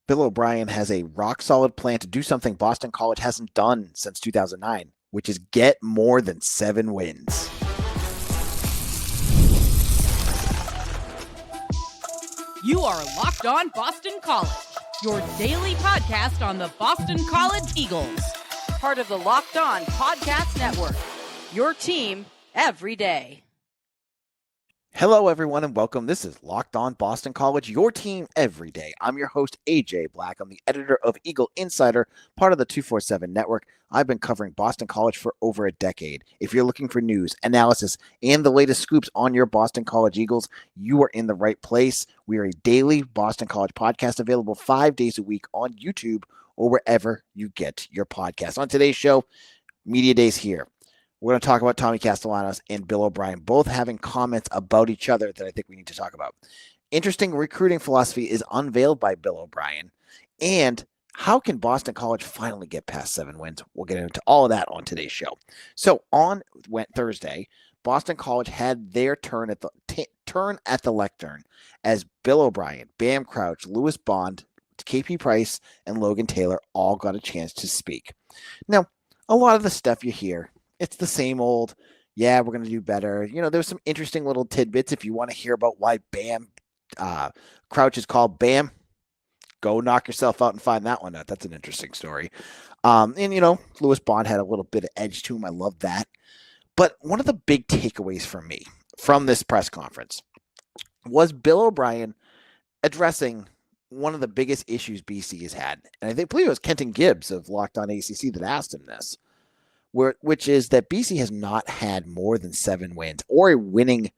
Bill O'Brien has a rock-solid plan to do something Boston College hasn't done since 2009, which is get more than 7 wins. You are Locked On Boston College, your daily podcast on the Boston College Eagles. Part of the Locked On Podcast Network, your team every day. Hello, everyone, and welcome. This is Locked On Boston College, your team every day. I'm your host, AJ Black. I'm the editor of Eagle Insider, part of the 247 Network. I've been covering Boston College for over a decade. If you're looking for news, analysis, and the latest scoops on your Boston College Eagles, you are in the right place. We are a daily Boston College podcast available 5 days a week on YouTube or wherever you get your podcast. On today's show, Media Day's here. We're going to talk about Tommy Castellanos and Bill O'Brien, both having comments about each other that I think we need to talk about. Interesting recruiting philosophy is unveiled by Bill O'Brien. And how can Boston College finally get past 7 wins? We'll get into all of that on today's show. So on Thursday, Boston College had their turn at the lectern as Bill O'Brien, Bam Crouch, Lewis Bond, KP Price, and Logan Taylor all got a chance to speak. Now, a lot of the stuff you hear, it's the same old, yeah, we're going to do better. You know, there's some interesting little tidbits. If you want to hear about why Bam Crouch is called Bam, go knock yourself out and find that one out. That's an interesting story. And, you know, Lewis Bond had a little bit of edge to him. I love that. But one of the big takeaways for me from this press conference was Bill O'Brien addressing one of the biggest issues BC has had. And I believe it was Kenton Gibbs of Locked On ACC that asked him this. Which is that BC has not had more than 7 wins or a winning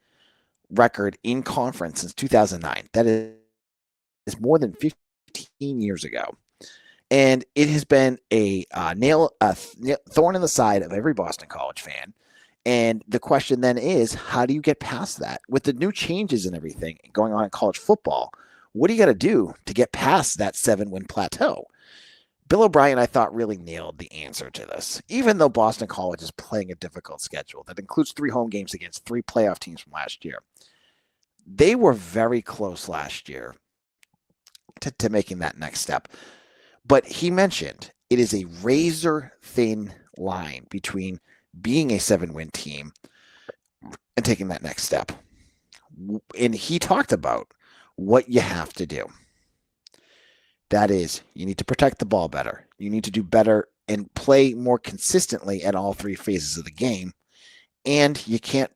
record in conference since 2009. That is more than 15 years ago. And it has been a thorn in the side of every Boston College fan. And the question then is, how do you get past that? With the new changes and everything going on in college football, what do you got to do to get past that 7-win plateau? Bill O'Brien, I thought, really nailed the answer to this. Even though Boston College is playing a difficult schedule that includes 3 home games against 3 playoff teams from last year, they were very close last year to making that next step. But he mentioned it is a razor-thin line between being a 7-win team and taking that next step. And he talked about what you have to do. That is, you need to protect the ball better. You need to do better and play more consistently at all 3 phases of the game. And you can't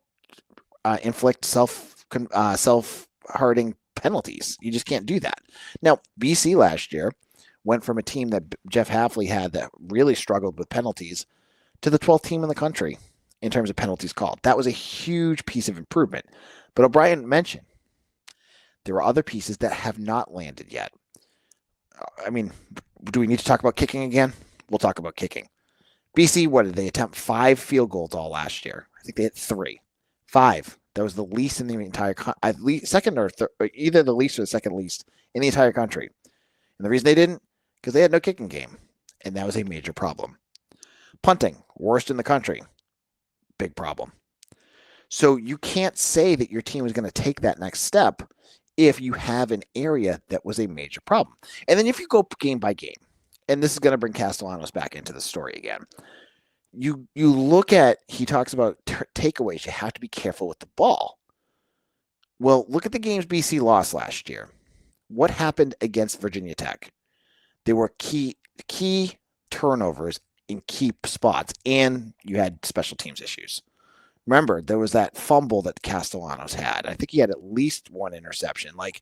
inflict self-hurting penalties. You just can't do that. Now, BC last year went from a team that Jeff Hafley had that really struggled with penalties to the 12th team in the country in terms of penalties called. That was a huge piece of improvement. But O'Brien mentioned there are other pieces that have not landed yet. I mean, do we need to talk about kicking again? We'll talk about kicking. BC, what did they attempt? 5 field goals all last year. I think they hit 3. 5. That was the least in the entire second or third, either the least or the second least in the entire country. And the reason they didn't, because they had no kicking game, and that was a major problem. Punting, worst in the country, big problem. So you can't say that your team is going to take that next step if you have an area that was a major problem. And then if you go game by game, and this is going to bring Castellanos back into the story again, you look at, he talks about takeaways. You have to be careful with the ball. Well, look at the games BC lost last year. What happened against Virginia Tech? There were key turnovers in key spots, and you had special teams issues. Remember, there was that fumble that Castellanos had. I think he had at least 1 interception. Like,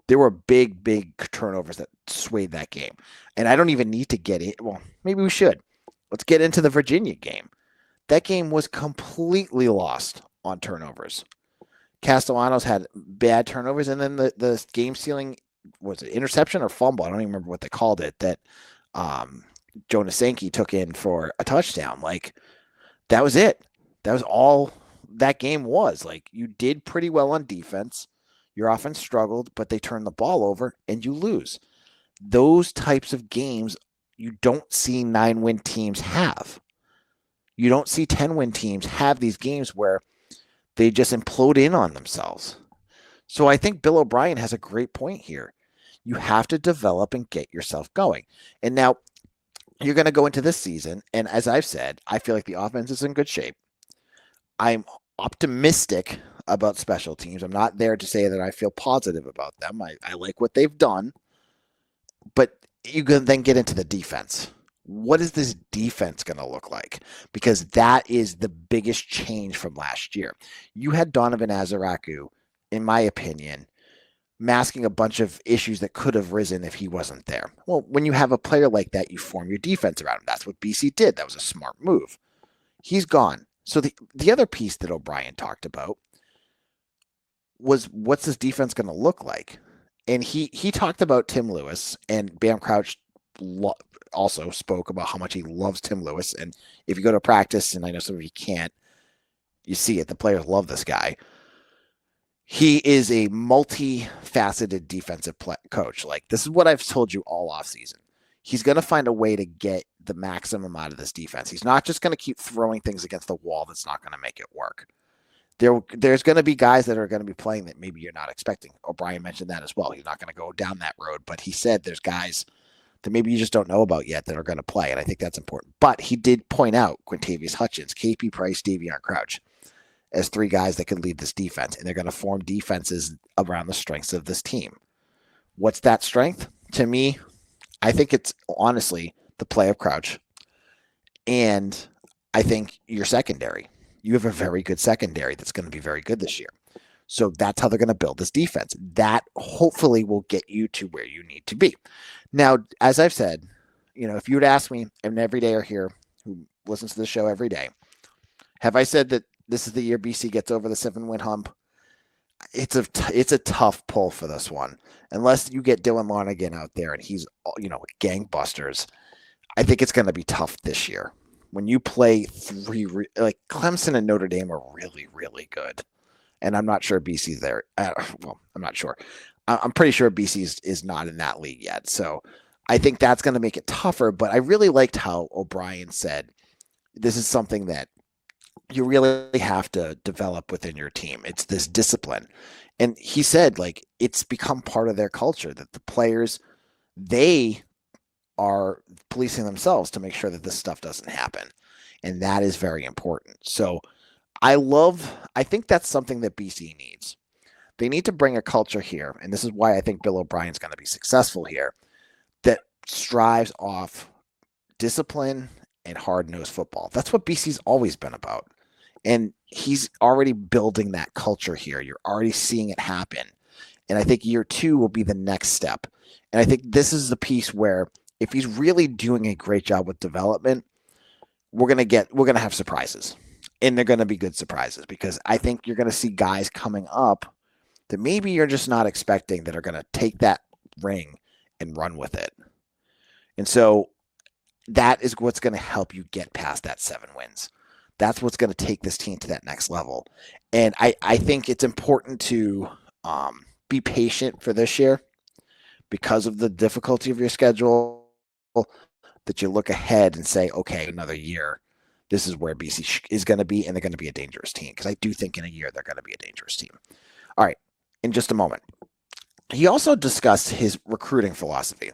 there were big, big turnovers that swayed that game. And I don't even need to get it. Well, maybe we should. Let's get into the Virginia game. That game was completely lost on turnovers. Castellanos had bad turnovers, and then the game-sealing, was it interception or fumble? I don't even remember what they called it, that Jonas Sankey took in for a touchdown. Like, that was it. That was all that game was. Like, you did pretty well on defense. Your offense struggled, but they turned the ball over and you lose. Those types of games you don't see 9-win teams have. You don't see 10-win teams have these games where they just implode in on themselves. So I think Bill O'Brien has a great point here. You have to develop and get yourself going. And now you're going to go into this season, and as I've said, I feel like the offense is in good shape. I'm optimistic about special teams. I'm not there to say that I feel positive about them. I like what they've done, but you can then get into the defense. What is this defense going to look like? Because that is the biggest change from last year. You had Donovan Azaraku, in my opinion, masking a bunch of issues that could have risen if he wasn't there. Well, when you have a player like that, you form your defense around him. That's what BC did. That was a smart move. He's gone. So the other piece that O'Brien talked about was, what's this defense going to look like? And he talked about Tim Lewis, and Bam Crouch also spoke about how much he loves Tim Lewis. And if you go to practice, and I know some of you can't, you see it. The players love this guy. He is a multifaceted defensive coach. Like, this is what I've told you all offseason. He's going to find a way to get the maximum out of this defense. He's not just going to keep throwing things against the wall that's not going to make it work. There's going to be guys that are going to be playing that maybe you're not expecting. O'Brien mentioned that as well. He's not going to go down that road, but he said there's guys that maybe you just don't know about yet that are going to play, and I think that's important. But he did point out Quintavious Hutchins, KP Price, Davion Crouch as three guys that could lead this defense, and they're going to form defenses around the strengths of this team. What's that strength? To me, I think it's honestly the play of Crouch, and I think your secondary. You have a very good secondary that's going to be very good this year. So that's how they're going to build this defense. That hopefully will get you to where you need to be. Now, as I've said, if you would ask me, and every day are here who listens to the show every day, have I said that this is the year BC gets over the 7-win hump? It's a tough pull for this one. Unless you get Dylan Lonergan out there and he's, gangbusters, I think it's going to be tough this year. When you play like Clemson and Notre Dame are really, really good. And I'm not sure BC's there. I'm not sure. I'm pretty sure BC is not in that league yet. So I think that's going to make it tougher. But I really liked how O'Brien said this is something that you really have to develop within your team. It's this discipline. And he said, like, it's become part of their culture that the players, they are policing themselves to make sure that this stuff doesn't happen. And that is very important. So I think that's something that BC needs. They need to bring a culture here. And this is why I think Bill O'Brien's going to be successful here, that strives off discipline and hard-nosed football. That's what BC's always been about. And he's already building that culture here. You're already seeing it happen. And I think year 2 will be the next step. And I think this is the piece where if he's really doing a great job with development, we're going to have surprises. And they're going to be good surprises, because I think you're going to see guys coming up that maybe you're just not expecting that are going to take that ring and run with it. And so that is what's going to help you get past that 7 wins. That's what's going to take this team to that next level. And I think it's important to be patient for this year because of the difficulty of your schedule, that you look ahead and say, okay, another year, this is where BC is going to be, and they're going to be a dangerous team. Because I do think in a year they're going to be a dangerous team. All right, in just a moment. He also discussed his recruiting philosophy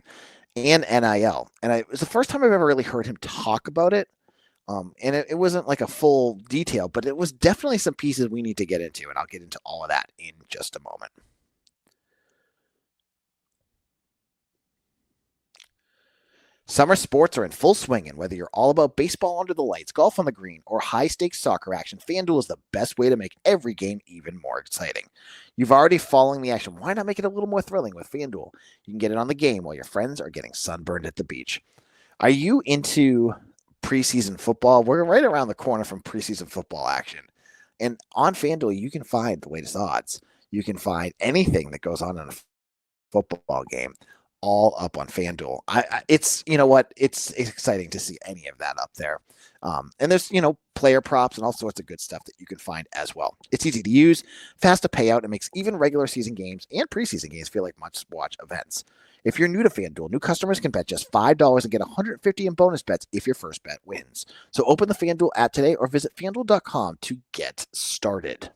and NIL. And it was the first time I've ever really heard him talk about it. And it wasn't like a full detail, but it was definitely some pieces we need to get into. And I'll get into all of that in just a moment. Summer sports are in full swing, and whether you're all about baseball under the lights, golf on the green, or high-stakes soccer action, FanDuel is the best way to make every game even more exciting. You've already following the action. Why not make it a little more thrilling with FanDuel? You can get it on the game while your friends are getting sunburned at the beach. Are you into preseason football? We're right around the corner from preseason football action. And on FanDuel, you can find the latest odds. You can find anything that goes on in a football game, all up on FanDuel. It's, you know what? It's exciting to see any of that up there. And there's, player props and all sorts of good stuff that you can find as well. It's easy to use, fast to pay out, and makes even regular season games and preseason games feel like must-watch events. If you're new to FanDuel, new customers can bet just $5 and get $150 in bonus bets if your first bet wins. So open the FanDuel app today or visit FanDuel.com to get started.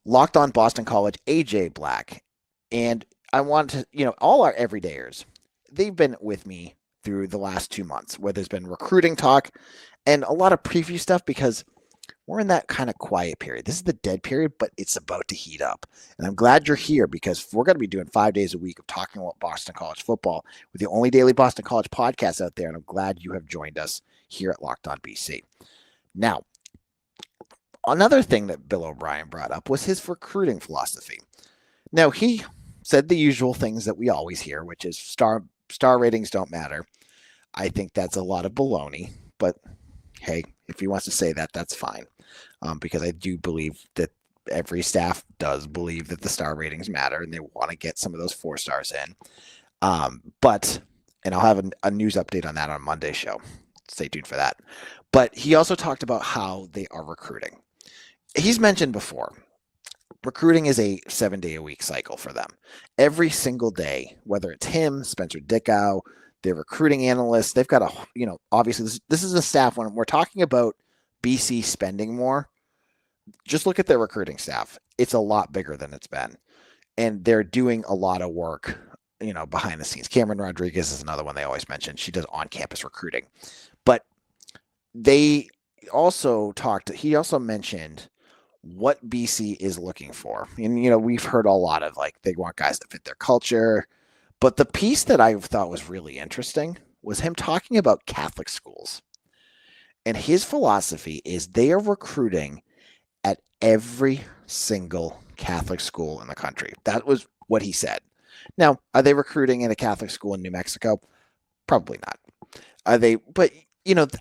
Locked On Boston College, AJ Black. And I want to, all our everydayers, they've been with me through the last 2 months where there's been recruiting talk and a lot of preview stuff because we're in that kind of quiet period. This is the dead period, but it's about to heat up. And I'm glad you're here because we're going to be doing 5 days a week of talking about Boston College football with the only daily Boston College podcast out there. And I'm glad you have joined us here at Locked On BC. Now, another thing that Bill O'Brien brought up was his recruiting philosophy. Now, he said the usual things that we always hear, which is star ratings don't matter. I think that's a lot of baloney, but hey, if he wants to say that, that's fine. Because I do believe that every staff does believe that the star ratings matter and they want to get some of those 4 stars in. And I'll have a news update on that on Monday's show. Stay tuned for that. But he also talked about how they are recruiting. He's mentioned before, recruiting is a 7-day-a-week cycle for them. Every single day, whether it's him, Spencer Dickow, their recruiting analysts, they've got obviously this is a staff when we're talking about BC spending more, just look at their recruiting staff. It's a lot bigger than it's been. And they're doing a lot of work, behind the scenes. Cameron Rodriguez is another one they always mention. She does on-campus recruiting. But he also mentioned what BC is looking for. And, we've heard a lot of they want guys that fit their culture. But the piece that I thought was really interesting was him talking about Catholic schools. And his philosophy is they are recruiting at every single Catholic school in the country. That was what he said. Now, are they recruiting in a Catholic school in New Mexico? Probably not. Are they? But,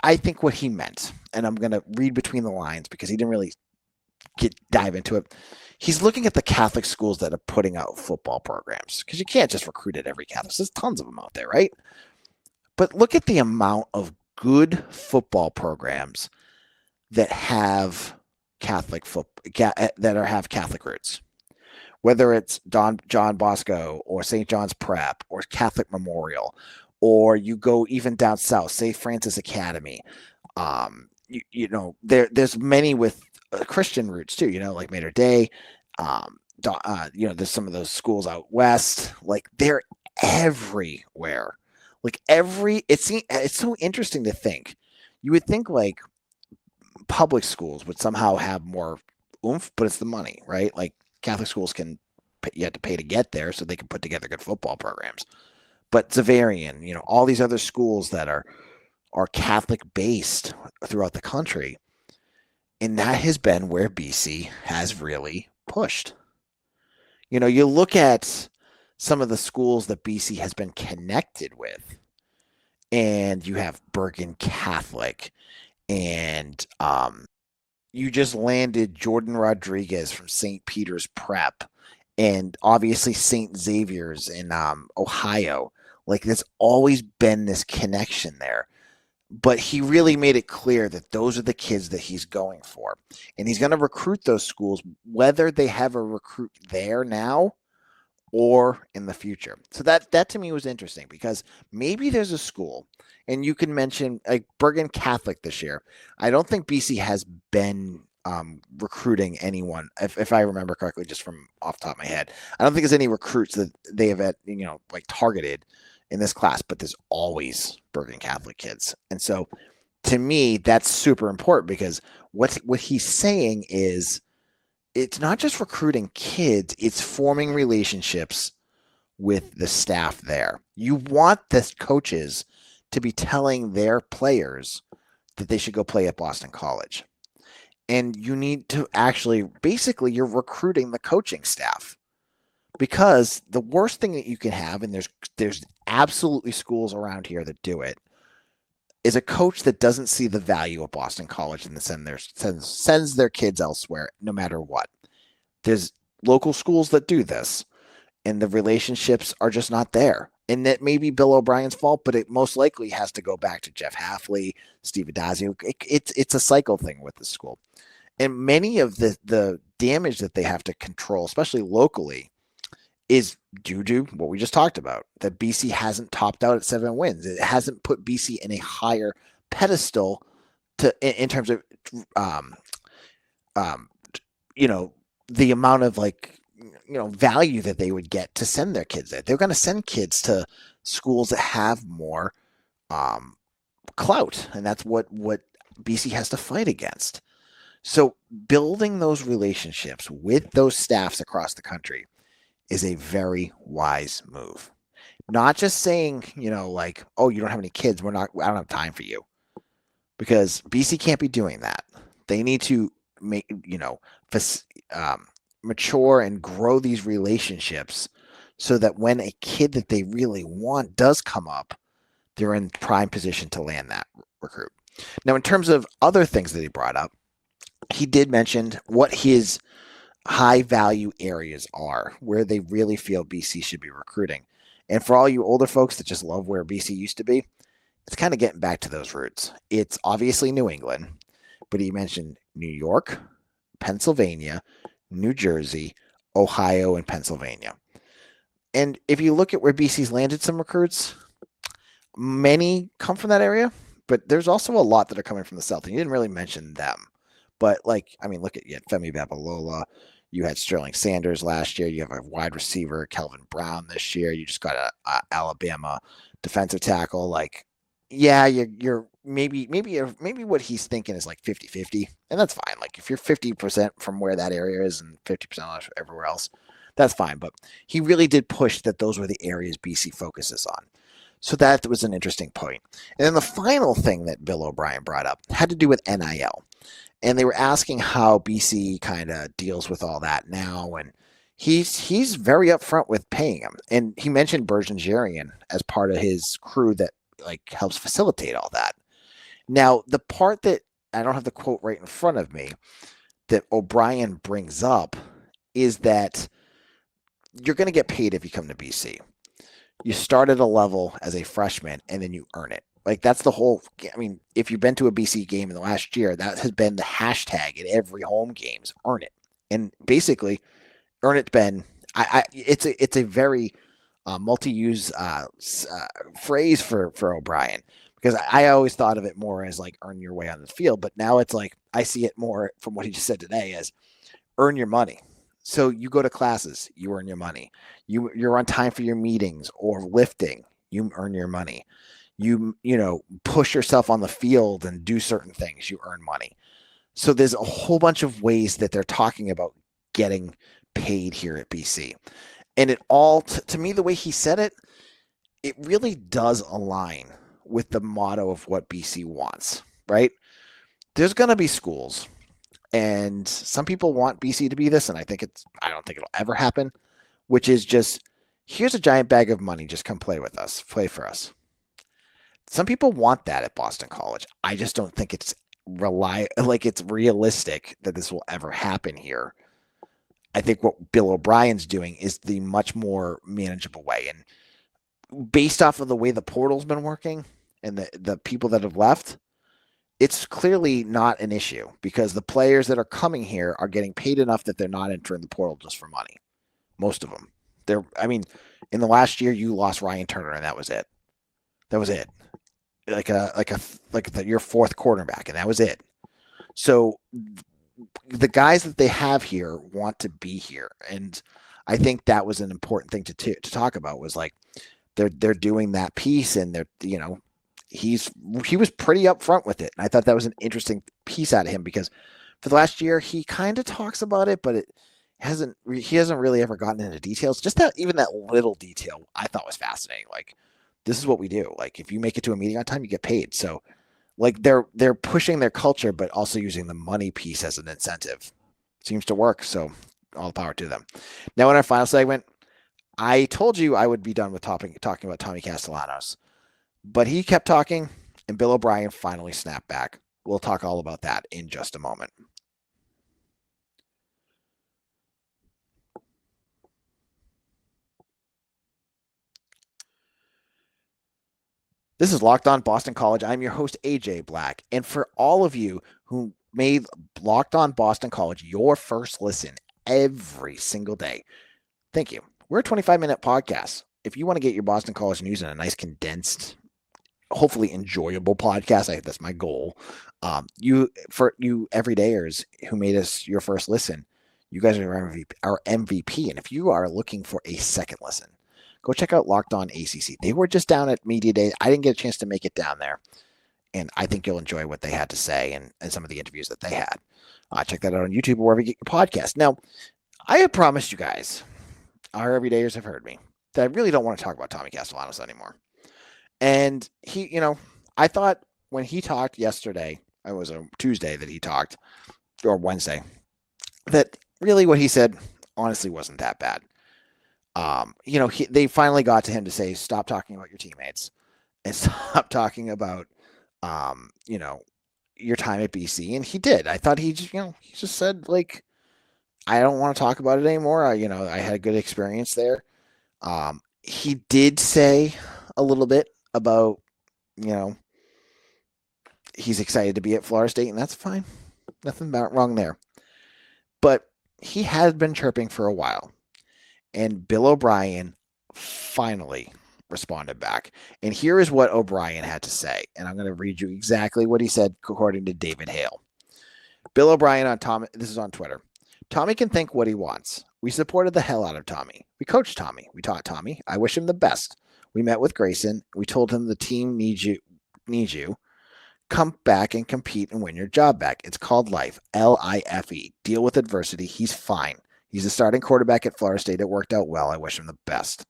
I think what he meant, and I'm going to read between the lines because he didn't really dive into it. He's looking at the Catholic schools that are putting out football programs because you can't just recruit at every Catholic. There's tons of them out there, right? But look at the amount of good football programs that have Catholic have Catholic roots, whether it's John Bosco or St. John's Prep or Catholic Memorial, or you go even down south, St. Francis Academy. There's many with Christian roots too, like Mater Dei. There's some of those schools out west, they're everywhere. It's so interesting to think. You would think public schools would somehow have more oomph, but it's the money, right? Catholic schools you have to pay to get there so they can put together good football programs. But Xaverian, all these other schools that are Catholic based throughout the country. And that has been where BC has really pushed. You look at some of the schools that BC has been connected with, and you have Bergen Catholic, and you just landed Jordan Rodriguez from St. Peter's Prep, and obviously St. Xavier's in Ohio. There's always been this connection there. But he really made it clear that those are the kids that he's going for. And he's going to recruit those schools, whether they have a recruit there now or in the future. So that to me was interesting because maybe there's a school, and you can mention Bergen Catholic this year. I don't think BC has been recruiting anyone, if I remember correctly, just from off the top of my head. I don't think there's any recruits that they have targeted in this class, but there's always Bergen Catholic kids. And so to me, that's super important because what he's saying is it's not just recruiting kids, it's forming relationships with the staff there. You want the coaches to be telling their players that they should go play at Boston College. And you need to basically you're recruiting the coaching staff. Because the worst thing that you can have, and there's absolutely schools around here that do it, is a coach that doesn't see the value of Boston College and sends their kids elsewhere no matter what. There's local schools that do this, and the relationships are just not there. And that may be Bill O'Brien's fault, but it most likely has to go back to Jeff Hafley, Steve Adazio. It's a cycle thing with the school. And many of the damage that they have to control, especially locally, is due to what we just talked about, that BC hasn't topped out at 7 wins. It hasn't put BC in a higher pedestal in terms of, the amount of value that they would get to send their kids there. They're going to send kids to schools that have more um, clout, and that's what BC has to fight against. So building those relationships with those staffs across the country is a very wise move. Not just saying, oh, you don't have any kids, I don't have time for you. Because BC can't be doing that. They need to make, mature and grow these relationships so that when a kid that they really want does come up, they're in prime position to land that recruit. Now, in terms of other things that he brought up, he did mention what his high value areas are, where they really feel BC should be recruiting. And for all you older folks that just love where BC used to be, it's kind of getting back to those roots. It's obviously New England, but he mentioned New York, Pennsylvania, New Jersey, Ohio, and Pennsylvania. And if you look at where BC's landed some recruits, many come from that area, but there's also a lot that are coming from the South, and you didn't really mention them. But look at you had Femi Babalola, you had Sterling Sanders last year, you have a wide receiver, Kelvin Brown this year, you just got a Alabama defensive tackle. You're maybe what he's thinking is like 50-50, and that's fine. Like if you're 50% from where that area is and 50% everywhere else, that's fine. But he really did push that those were the areas BC focuses on. So that was an interesting point. And then the final thing that Bill O'Brien brought up had to do with NIL. And they were asking how BC kind of deals with all that now. And he's very upfront with paying him. And he mentioned Bergengerian as part of his crew that helps facilitate all that. Now, the part that I don't have the quote right in front of me that O'Brien brings up is that you're going to get paid if you come to BC. You start at a level as a freshman and then you earn it. That's the whole, if you've been to a BC game in the last year, that has been the hashtag at every home games, earn it. And basically, earn it's been, it's a very multi-use phrase for O'Brien, because I always thought of it more as earn your way on the field, but now it's I see it more from what he just said today as earn your money. So you go to classes, you earn your money. You're on time for your meetings or lifting, you earn your money. You push yourself on the field and do certain things, you earn money. So there's a whole bunch of ways that they're talking about getting paid here at BC. And it all, to me, the way he said it, it really does align with the motto of what BC wants, right? There's going to be schools, and some people want BC to be this, and I don't think it'll ever happen, which is just, here's a giant bag of money, just come play with us, play for us. Some people want that at Boston College. I just don't think it's realistic that this will ever happen here. I think what Bill O'Brien's doing is the much more manageable way. And based off of the way the portal's been working and the people that have left, it's clearly not an issue because the players that are coming here are getting paid enough that they're not entering the portal just for money. Most of them. In the last year, you lost Ryan Turner, and that was it. That was it. Your fourth quarterback, and that was it. So the guys that they have here want to be here, and I think that was an important thing to talk about. Was they're doing that piece, and he was pretty upfront with it. And I thought that was an interesting piece out of him because for the last year he kind of talks about it, but he hasn't really ever gotten into details. Just that little detail I thought was fascinating. This is what we do. If you make it to a meeting on time, you get paid. So they're pushing their culture, but also using the money piece as an incentive. Seems to work. So all the power to them. Now in our final segment, I told you I would be done with talking about Tommy Castellanos, but he kept talking and Bill O'Brien finally snapped back. We'll talk all about that in just a moment. This is Locked On Boston College. I'm your host, AJ Black. And for all of you who made Locked On Boston College your first listen every single day, thank you. We're a 25-minute podcast. If you want to get your Boston College news in a nice, condensed, hopefully enjoyable podcast, that's my goal. For you everydayers who made us your first listen, You guys are our MVP. And if you are looking for a second listen, go check out Locked On ACC. They were just down at Media Day. I didn't get a chance to make it down there. And I think you'll enjoy what they had to say and some of the interviews that they had. Check that out on YouTube or wherever you get your podcast. Now, I have promised you guys, our everydayers have heard me, that I really don't want to talk about Tommy Castellanos anymore. And he, I thought when he talked yesterday, it was a Tuesday that he talked, or Wednesday, that really what he said honestly wasn't that bad. They finally got to him to say, stop talking about your teammates and stop talking about, your time at BC. And he did. I thought he just said, like, I don't want to talk about it anymore. I had a good experience there. He did say a little bit about, he's excited to be at Florida State, and that's fine. Nothing wrong there. But he has been chirping for a while. And Bill O'Brien finally responded back. And here is what O'Brien had to say. And I'm going to read you exactly what he said according to David Hale. Bill O'Brien on Tommy, this is on Twitter. Tommy can think what he wants. We supported the hell out of Tommy. We coached Tommy. We taught Tommy. I wish him the best. We met with Grayson. We told him the team needs you. Come back and compete and win your job back. It's called life. LIFE. Deal with adversity. He's fine. He's a starting quarterback at Florida State. It worked out well. I wish him the best.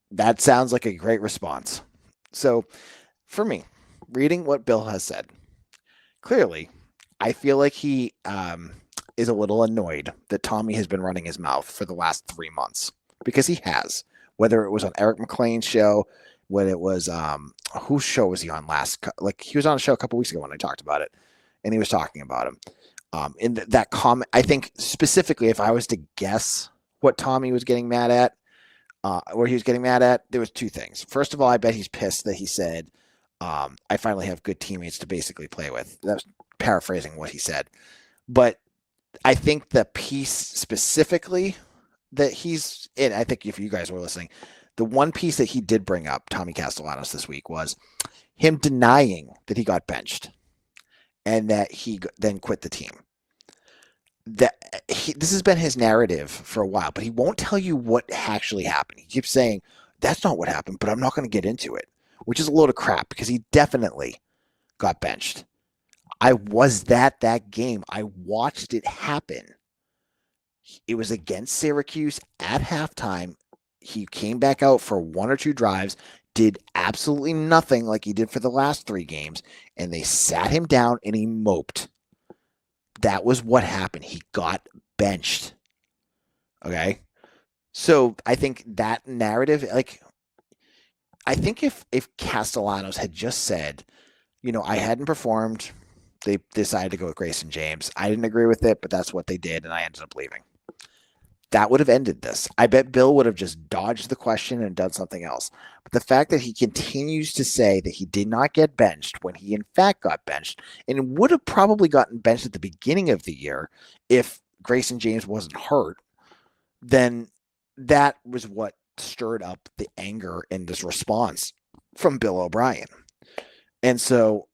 That sounds like a great response. So for me, reading what Bill has said, clearly, I feel like he is a little annoyed that Tommy has been running his mouth for the last 3 months, because he has. Whether it was on Eric McLean's show, when it was whose show was he on last? Like, he was on a show a couple weeks ago when I talked about it, and he was talking about him. In that comment, I think specifically, if I was to guess what Tommy was getting mad at, where he was getting mad at, there was two things. First of all, I bet he's pissed that he said, I finally have good teammates to basically play with. That's paraphrasing what he said. But I think the piece specifically that he's in, I think if you guys were listening, the one piece that he did bring up, Tommy Castellanos, this week, was him denying that he got benched and that he then quit the team. This has been his narrative for a while, but he won't tell you what actually happened. He keeps saying, that's not what happened, but I'm not going to get into it, which is a load of crap, because he definitely got benched. I was at that game. I watched it happen. It was against Syracuse at halftime. He came back out for 1 or 2 drives, did absolutely nothing like he did for the last 3 games, and they sat him down and he moped. That was what happened. He got benched. Okay? So I think that narrative, I think if Castellanos had just said, I hadn't performed, they decided to go with Grayson James. I didn't agree with it, but that's what they did, and I ended up leaving. That would have ended this. I bet Bill would have just dodged the question and done something else. But the fact that he continues to say that he did not get benched when he in fact got benched, and would have probably gotten benched at the beginning of the year if Grayson James wasn't hurt, then that was what stirred up the anger and this response from Bill O'Brien. And so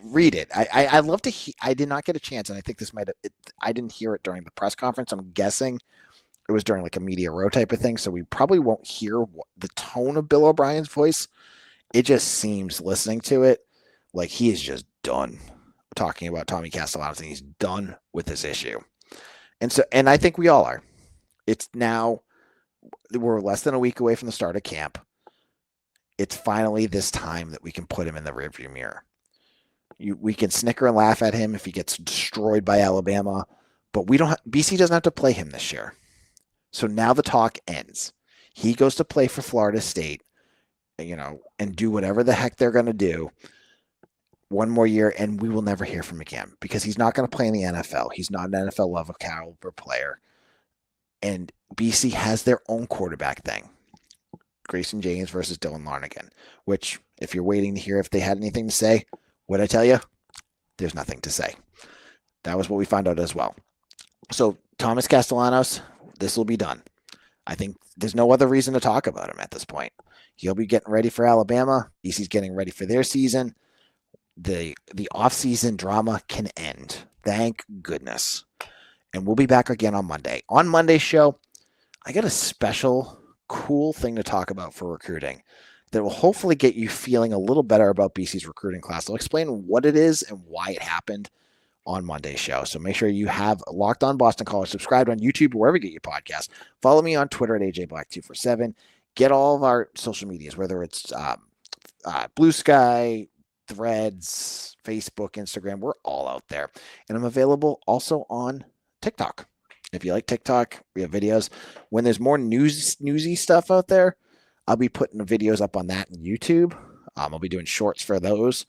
read it. I'd love to. I did not get a chance, and I think this might have. I didn't hear it during the press conference. I'm guessing it was during like a media row type of thing, so we probably won't hear the tone of Bill O'Brien's voice. It just seems, listening to it, like he is just done talking about Tommy Castellanos, and he's done with this issue. And I think we all are. It's now, we're less than a week away from the start of camp. It's finally this time that we can put him in the rearview mirror. We can snicker and laugh at him if he gets destroyed by Alabama, but BC doesn't have to play him this year. So now the talk ends. He goes to play for Florida State, and do whatever the heck they're going to do one more year, and we will never hear from him again, because he's not going to play in the NFL. He's not an NFL level caliber player. And BC has their own quarterback thing. Grayson James versus Dylan Larnigan, which, if you're waiting to hear if they had anything to say, what I tell you, there's nothing to say. That was what we found out as well. So Thomas Castellanos, this will be done. I think there's no other reason to talk about him at this point. He'll be getting ready for Alabama. BC's getting ready for their season. The off-season drama can end. Thank goodness. And we'll be back again on Monday. On Monday's show, I got a special, cool thing to talk about for recruiting that will hopefully get you feeling a little better about BC's recruiting class. I'll explain what it is and why it happened on Monday's show. So make sure you have Locked On Boston College subscribed on YouTube or wherever you get your podcast. Follow me on Twitter at AJBlack247. Get all of our social medias, whether it's Blue Sky, Threads, Facebook, Instagram. We're all out there. And I'm available also on TikTok. If you like TikTok, we have videos. When there's more newsy stuff out there, I'll be putting the videos up on that on YouTube. I'll be doing shorts for those.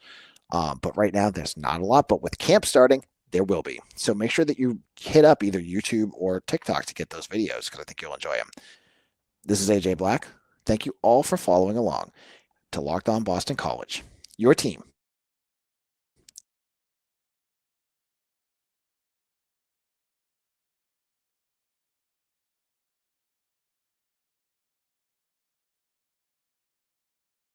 But right now, there's not a lot. But with camp starting, there will be. So make sure that you hit up either YouTube or TikTok to get those videos because I think you'll enjoy them. This is AJ Black. Thank you all for following along to Locked On Boston College, your team